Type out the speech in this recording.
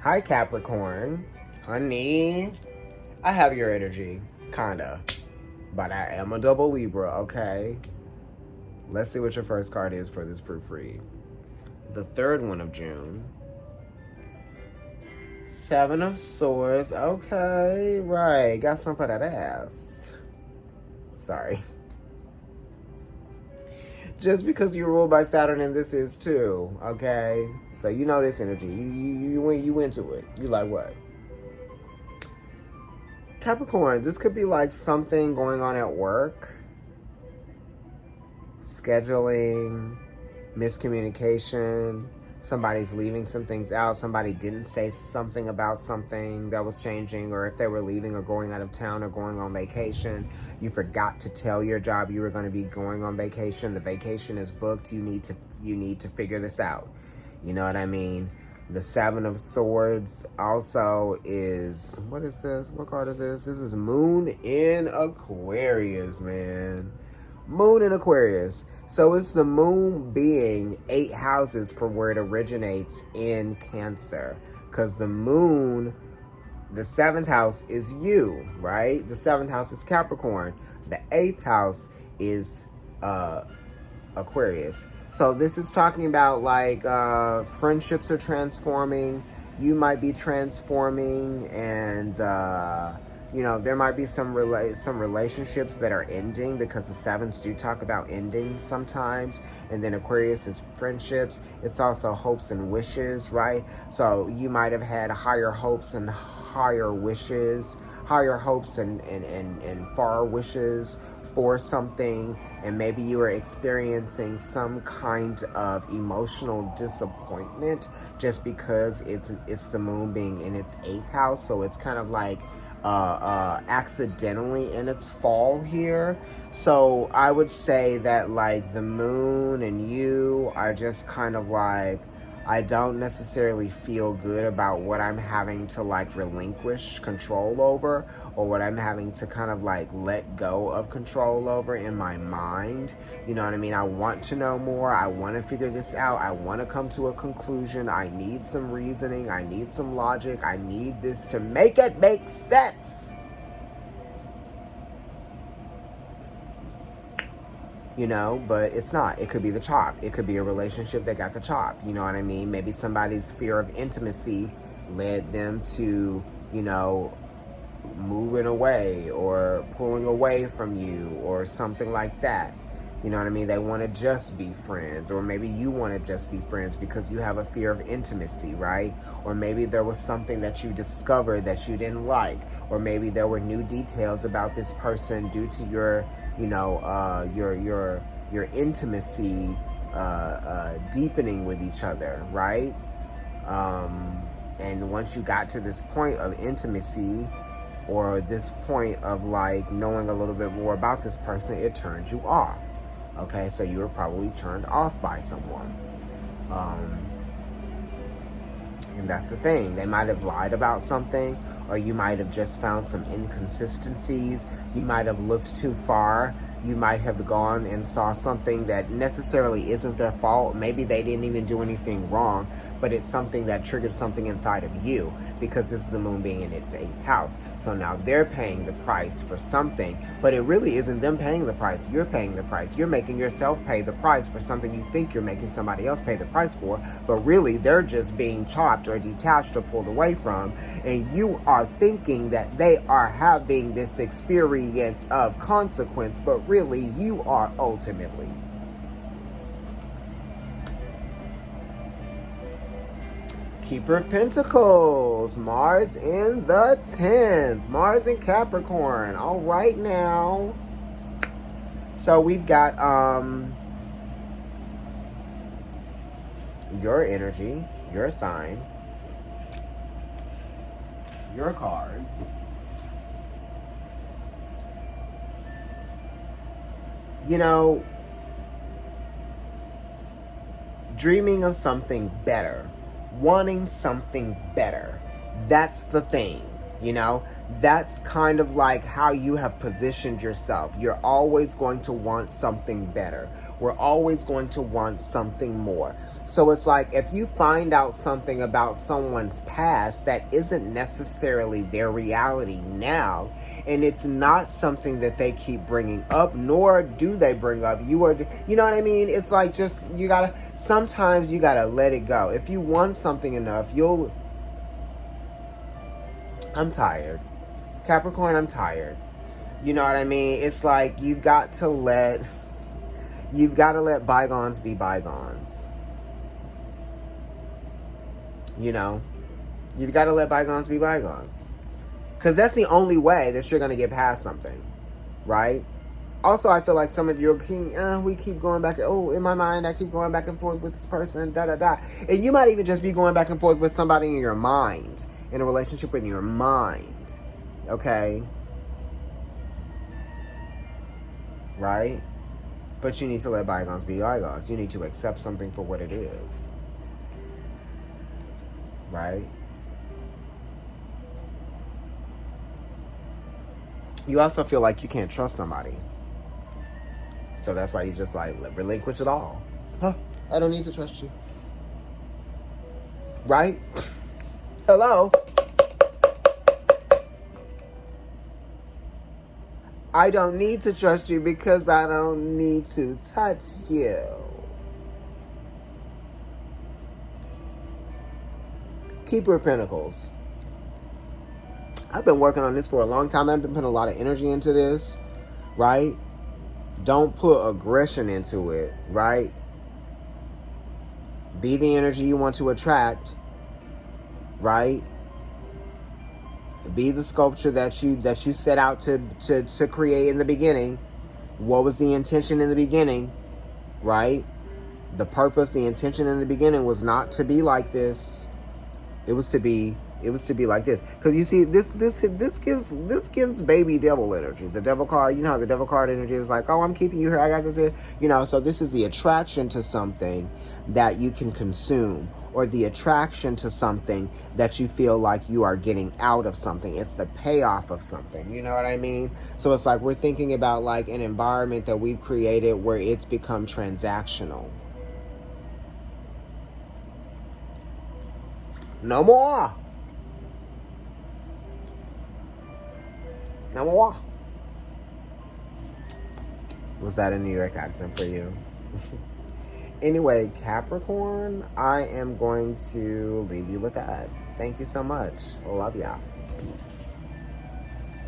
Hi, Capricorn. Honey, I have your energy, kinda. But I am a double Libra, okay? Let's see what your first card is for this proofread. The third one of June. Seven of Swords. Okay, right. Got some for that ass. Sorry. Just because you're ruled by Saturn, and this is too, okay? So you know this energy. You into it. You like what? Capricorn, this could be like something going on at work. Scheduling, miscommunication. Somebody's leaving some things out. Somebody didn't say something about something that was changing, or if they were leaving or going out of town or going on vacation, you forgot to tell your job you were going to be going on vacation. The vacation is booked. You need to figure this out. You know what I mean? The Seven of Swords also is, what is this? What card is this? This is Moon in Aquarius, man. Moon in Aquarius. So it's the moon being 8 houses from where it originates in Cancer. Because the moon, the 7th house is you, right? The 7th house is Capricorn. The 8th house is Aquarius. So this is talking about like friendships are transforming. You might be transforming, and you know, there might be some relationships that are ending, because the sevens do talk about ending sometimes. And then Aquarius is friendships. It's also hopes and wishes, right? So you might have had higher hopes and higher wishes, higher hopes and far wishes for something, and maybe you are experiencing some kind of emotional disappointment just because it's the moon being in its 8th house. So it's kind of like accidentally in its fall here. So I would say that like the moon and you are just kind of like, I don't necessarily feel good about what I'm having to like relinquish control over, or what I'm having to kind of like let go of control over in my mind. You know what I mean? I want to know more. I want to figure this out. I want to come to a conclusion. I need some reasoning. I need some logic. I need this to make it make sense. You know, but it's not. It could be the chop. It could be a relationship that got the chop. You know what I mean? Maybe somebody's fear of intimacy led them to, you know, moving away or pulling away from you or something like that. You know what I mean? They want to just be friends, or maybe you want to just be friends because you have a fear of intimacy, right? Or maybe there was something that you discovered that you didn't like, or maybe there were new details about this person due to your, you know, your intimacy deepening with each other, right? And once you got to this point of intimacy, or this point of like knowing a little bit more about this person, it turned you off. Okay, so you were probably turned off by someone. And that's the thing. They might have lied about something, or you might have just found some inconsistencies. You might have looked too far. You might have gone and saw something that necessarily isn't their fault. Maybe they didn't even do anything wrong, but it's something that triggered something inside of you, because this is the moon being in its 8th house. So now they're paying the price for something, but it really isn't them paying the price. You're paying the price. You're making yourself pay the price for something you think you're making somebody else pay the price for, but really they're just being chopped or detached or pulled away from, and you are thinking that they are having this experience of consequence, but really you are ultimately. Keeper of Pentacles, Mars in the 10th, Mars in Capricorn. All right now. So we've got your energy, your sign, your card, you know, dreaming of something better, wanting something better. That's the thing, you know. That's kind of like how you have positioned yourself. You're always going to want something better. We're always going to want something more. So it's like, if you find out something about someone's past that isn't necessarily their reality now, and it's not something that they keep bringing up, nor do they bring up, you know what I mean? It's like, just, sometimes you gotta let it go. If you want something enough, I'm tired. Capricorn, I'm tired. You know what I mean? It's like, you've got to let bygones be bygones. You know? You've got to let bygones be bygones. Because that's the only way that you're going to get past something. Right? Also, I feel like some of you we keep going back. Oh, in my mind, I keep going back and forth with this person. Da-da-da. And you might even just be going back and forth with somebody in your mind. In a relationship in your mind. Okay? Right? But you need to let bygones be bygones. You need to accept something for what it is. Right? You also feel like you can't trust somebody. So that's why you just like relinquish it all. I don't need to trust you. Right? Hello? I don't need to trust you because I don't need to touch you. Keeper of Pentacles. I've been working on this for a long time. I've been putting a lot of energy into this, right? Don't put aggression into it, right? Be the energy you want to attract, right? Be the sculpture that you set out to create in the beginning. What was the intention in the beginning, right? The purpose, the intention in the beginning was not to be like this. It was to be like this. Because you see, this gives baby devil energy. The devil card, you know how the devil card energy is like, oh, I'm keeping you here, I got this here. You know, so this is the attraction to something that you can consume, or the attraction to something that you feel like you are getting out of something. It's the payoff of something. You know what I mean? So it's like we're thinking about like an environment that we've created where it's become transactional. No more. No more. Was that a New York accent for you? Anyway, Capricorn, I am going to leave you with that. Thank you so much. Love ya. Peace.